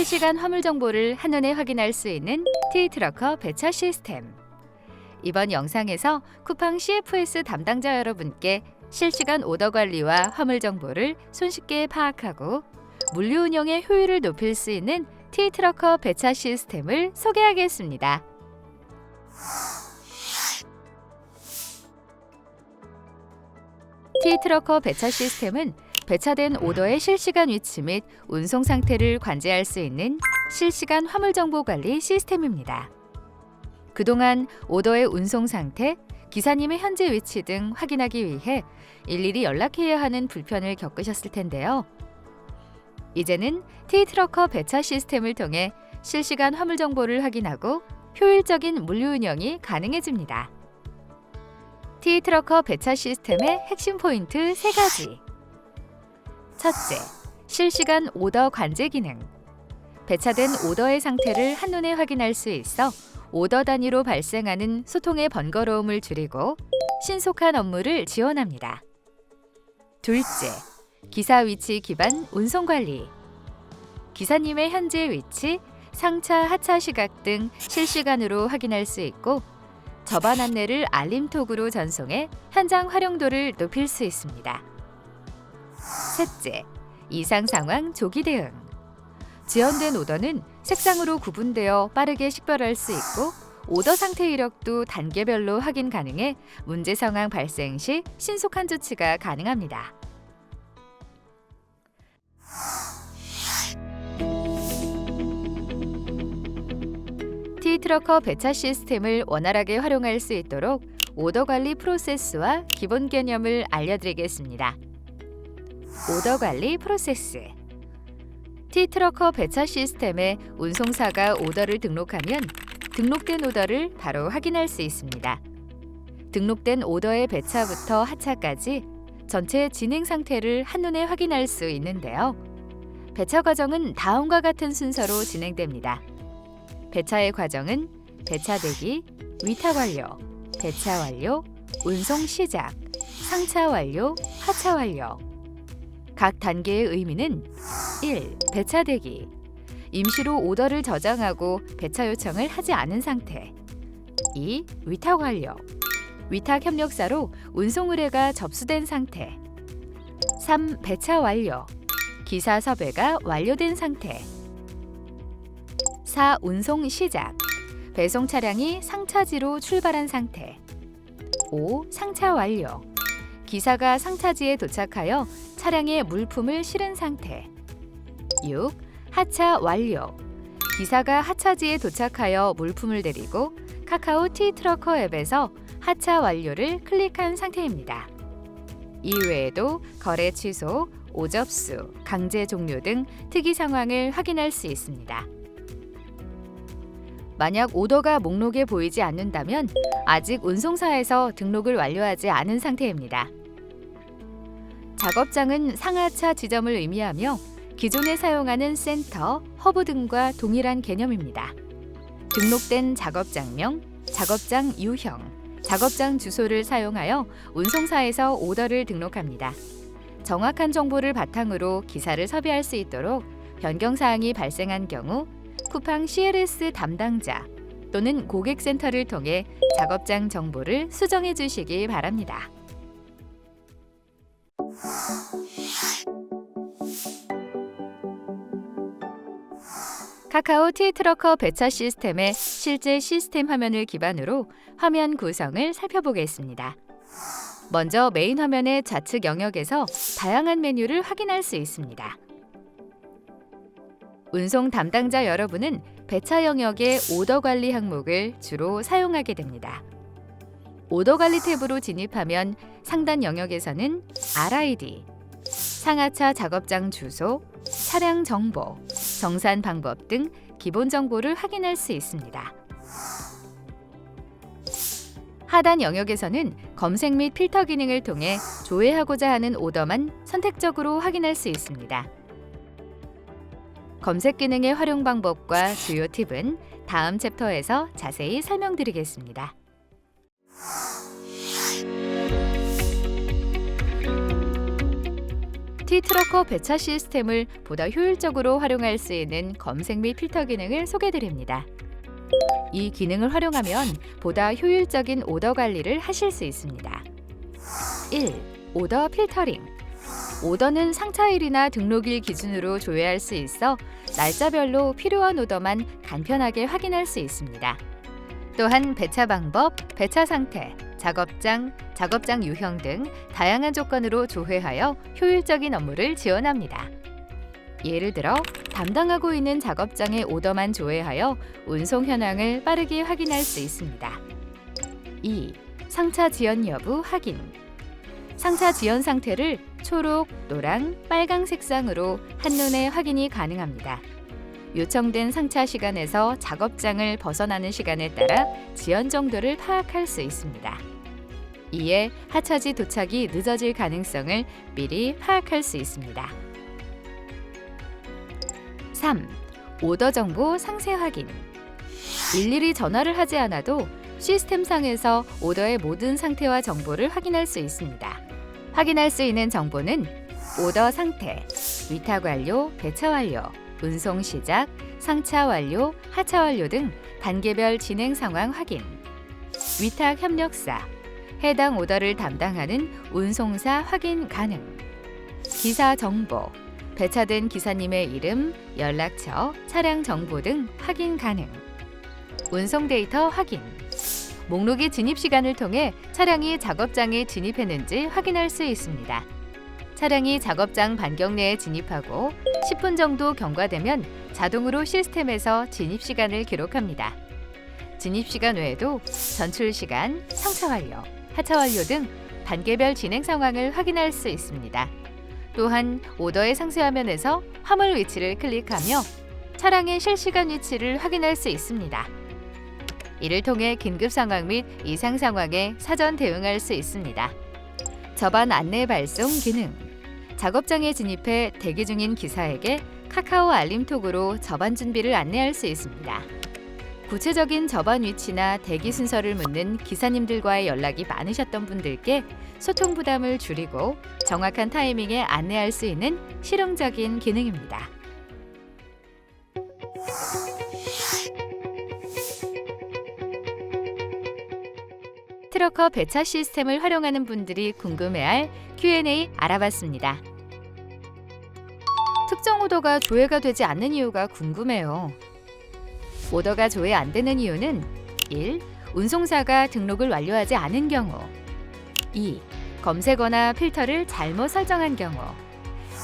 실시간 화물 정보를 한눈에 확인할 수 있는 T트러커 배차 시스템. 이번 영상에서 쿠팡 CFS 담당자 여러분께 실시간 오더 관리와 화물 정보를 손쉽게 파악하고 물류 운영의 효율을 높일 수 있는 T트러커 배차 시스템을 소개하겠습니다. T트러커 배차 시스템은 배차된 오더의 실시간 위치 및 운송 상태를 관제할 수 있는 실시간 화물 정보 관리 시스템입니다. 그동안 오더의 운송 상태, 기사님의 현재 위치 등 확인하기 위해 일일이 연락해야 하는 불편을 겪으셨을 텐데요. 이제는 T트러커 배차 시스템을 통해 실시간 화물 정보를 확인하고 효율적인 물류 운영이 가능해집니다. T트러커 배차 시스템의 핵심 포인트 3가지. 첫째, 실시간 오더 관제 기능. 배차된 오더의 상태를 한눈에 확인할 수 있어 오더 단위로 발생하는 소통의 번거로움을 줄이고 신속한 업무를 지원합니다. 둘째, 기사 위치 기반 운송 관리. 기사님의 현재 위치, 상차, 하차 시각 등 실시간으로 확인할 수 있고 접안 안내를 알림톡으로 전송해 현장 활용도를 높일 수 있습니다. 셋째, 이상 상황 조기 대응. 지연된 오더는 색상으로 구분되어 빠르게 식별할 수 있고 오더 상태 이력도 단계별로 확인 가능해 문제 상황 발생 시 신속한 조치가 가능합니다. T트러커 배차 시스템을 원활하게 활용할 수 있도록 오더 관리 프로세스와 기본 개념을 알려드리겠습니다. 오더 관리 프로세스. T트러커 배차 시스템에 운송사가 오더를 등록하면 등록된 오더를 바로 확인할 수 있습니다. 등록된 오더의 배차부터 하차까지 전체 진행 상태를 한눈에 확인할 수 있는데요. 배차 과정은 다음과 같은 순서로 진행됩니다. 배차의 과정은 배차 대기, 위탁 완료, 배차 완료, 운송 시작, 상차 완료, 하차 완료. 각 단계의 의미는 1. 배차 대기. 임시로 오더를 저장하고 배차 요청을 하지 않은 상태. 2. 위탁 완료. 위탁 협력사로 운송 의뢰가 접수된 상태. 3. 배차 완료. 기사 섭외가 완료된 상태. 4. 운송 시작. 배송 차량이 상차지로 출발한 상태. 5. 상차 완료. 기사가 상차지에 도착하여 차량에 물품을 실은 상태. 6. 하차 완료. 기사가 하차지에 도착하여 물품을 내리고 카카오 T트러커 앱에서 하차 완료를 클릭한 상태입니다. 이외에도 거래 취소, 오접수, 강제 종료 등 특이 상황을 확인할 수 있습니다. 만약 오더가 목록에 보이지 않는다면 아직 운송사에서 등록을 완료하지 않은 상태입니다. 작업장은 상하차 지점을 의미하며 기존에 사용하는 센터, 허브 등과 동일한 개념입니다. 등록된 작업장명, 작업장 유형, 작업장 주소를 사용하여 운송사에서 오더를 등록합니다. 정확한 정보를 바탕으로 기사를 섭외할 수 있도록 변경사항이 발생한 경우 쿠팡 CLS 담당자 또는 고객센터를 통해 작업장 정보를 수정해 주시기 바랍니다. 카카오 T트러커 배차 시스템의 실제 시스템 화면을 기반으로 화면 구성을 살펴보겠습니다. 먼저 메인 화면의 좌측 영역에서 다양한 메뉴를 확인할 수 있습니다. 운송 담당자 여러분은 배차 영역의 오더 관리 항목을 주로 사용하게 됩니다. 오더 관리 탭으로 진입하면 상단 영역에서는 RID, 상하차 작업장 주소, 차량 정보, 정산 방법 등 기본 정보를 확인할 수 있습니다. 하단 영역에서는 검색 및 필터 기능을 통해 조회하고자 하는 오더만 선택적으로 확인할 수 있습니다. 검색 기능의 활용 방법과 주요 팁은 다음 챕터에서 자세히 설명드리겠습니다. T트러커 배차 시스템을 보다 효율적으로 활용할 수 있는 검색 및 필터 기능을 소개드립니다. 이 기능을 활용하면 보다 효율적인 오더 관리를 하실 수 있습니다. 1. 오더 필터링. 오더는 상차일이나 등록일 기준으로 조회할 수 있어 날짜별로 필요한 오더만 간편하게 확인할 수 있습니다. 또한 배차 방법, 배차 상태, 작업장, 작업장 유형 등 다양한 조건으로 조회하여 효율적인 업무를 지원합니다. 예를 들어 담당하고 있는 작업장의 오더만 조회하여 운송 현황을 빠르게 확인할 수 있습니다. 2. 상차 지연 여부 확인. 상차 지연 상태를 초록, 노랑, 빨강 색상으로 한눈에 확인이 가능합니다. 요청된 상차 시간에서 작업장을 벗어나는 시간에 따라 지연 정도를 파악할 수 있습니다. 이에 하차지 도착이 늦어질 가능성을 미리 파악할 수 있습니다. 3. 오더 정보 상세 확인. 일일이 전화를 하지 않아도 시스템상에서 오더의 모든 상태와 정보를 확인할 수 있습니다. 확인할 수 있는 정보는 오더 상태, 위탁 완료, 배차 완료, 운송 시작, 상차 완료, 하차 완료 등 단계별 진행 상황 확인, 위탁 협력사, 해당 오더를 담당하는 운송사 확인 가능, 기사 정보, 배차된 기사님의 이름, 연락처, 차량 정보 등 확인 가능, 운송 데이터 확인, 목록의 진입 시간을 통해 차량이 작업장에 진입했는지 확인할 수 있습니다. 차량이 작업장 반경 내에 진입하고 10분 정도 경과되면 자동으로 시스템에서 진입 시간을 기록합니다. 진입 시간 외에도 전출 시간, 상차 완료, 하차 완료 등 단계별 진행 상황을 확인할 수 있습니다. 또한 오더의 상세 화면에서 화물 위치를 클릭하며 차량의 실시간 위치를 확인할 수 있습니다. 이를 통해 긴급 상황 및 이상 상황에 사전 대응할 수 있습니다. 저반 안내 발송 기능. 작업장에 진입해 대기 중인 기사에게 카카오 알림톡으로 저반 준비를 안내할 수 있습니다. 구체적인 저반 위치나 대기 순서를 묻는 기사님들과의 연락이 많으셨던 분들께 소통 부담을 줄이고 정확한 타이밍에 안내할 수 있는 실용적인 기능입니다. 트러커 배차 시스템을 활용하는 분들이 궁금해할 Q&A 알아봤습니다. 특정 오더가 조회가 되지 않는 이유가 궁금해요. 오더가 조회 안 되는 이유는 1. 운송사가 등록을 완료하지 않은 경우 2. 검색어나 필터를 잘못 설정한 경우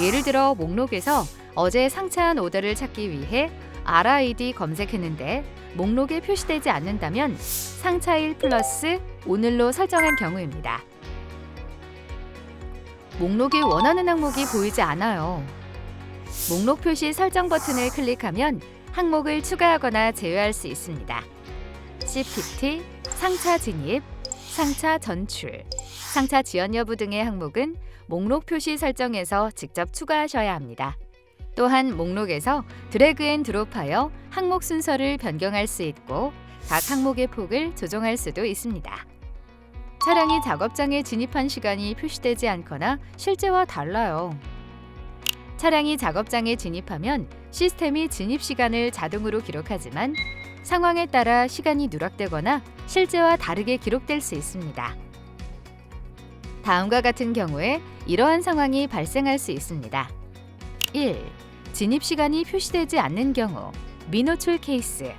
예를 들어 목록에서 어제 상차한 오더를 찾기 위해 RID 검색했는데 목록에 표시되지 않는다면 상차일 플러스 오늘로 설정한 경우입니다. 목록에 원하는 항목이 보이지 않아요. 목록 표시 설정 버튼을 클릭하면 항목을 추가하거나 제외할 수 있습니다. CPT, 상차 진입, 상차 전출, 상차 지연 여부 등의 항목은 목록 표시 설정에서 직접 추가하셔야 합니다. 또한 목록에서 드래그 앤 드롭하여 항목 순서를 변경할 수 있고 각 항목의 폭을 조정할 수도 있습니다. 차량이 작업장에 진입한 시간이 표시되지 않거나 실제와 달라요. 차량이 작업장에 진입하면 시스템이 진입 시간을 자동으로 기록하지만 상황에 따라 시간이 누락되거나 실제와 다르게 기록될 수 있습니다. 다음과 같은 경우에 이러한 상황이 발생할 수 있습니다. 1. 진입 시간이 표시되지 않는 경우 미노출 케이스.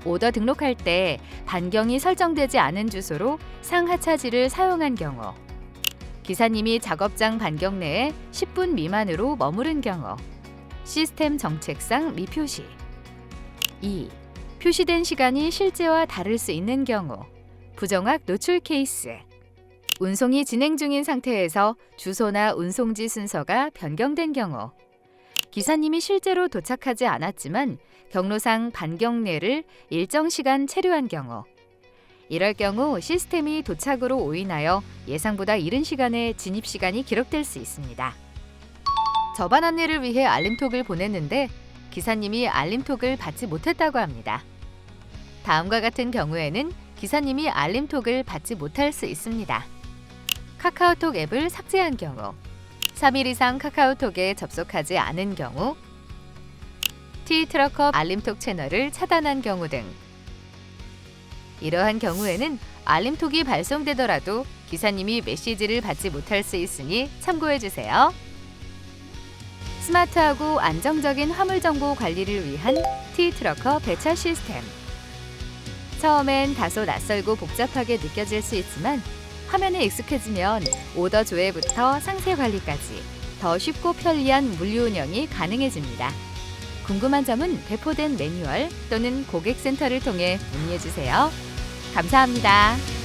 오더 등록할 때 반경이 설정되지 않은 주소로 상하차지를 사용한 경우 기사님이 작업장 반경 내에 10분 미만으로 머무른 경우 시스템 정책상 미표시 2. 표시된 시간이 실제와 다를 수 있는 경우 부정확 노출 케이스 운송이 진행 중인 상태에서 주소나 운송지 순서가 변경된 경우 기사님이 실제로 도착하지 않았지만 경로상 반경 내를 일정 시간 체류한 경우 이럴 경우 시스템이 도착으로 오인하여 예상보다 이른 시간에 진입 시간이 기록될 수 있습니다. 저반 안내를 위해 알림톡을 보냈는데 기사님이 알림톡을 받지 못했다고 합니다. 다음과 같은 경우에는 기사님이 알림톡을 받지 못할 수 있습니다. 카카오톡 앱을 삭제한 경우 3일 이상 카카오톡에 접속하지 않은 경우, T트러커 알림톡 채널을 차단한 경우 등. 이러한 경우에는 알림톡이 발송되더라도 기사님이 메시지를 받지 못할 수 있으니 참고해 주세요. 스마트하고 안정적인 화물 정보 관리를 위한 T트러커 배차 시스템. 처음엔 다소 낯설고 복잡하게 느껴질 수 있지만 화면에 익숙해지면 오더 조회부터 상세 관리까지 더 쉽고 편리한 물류 운영이 가능해집니다. 궁금한 점은 배포된 매뉴얼 또는 고객센터를 통해 문의해 주세요. 감사합니다.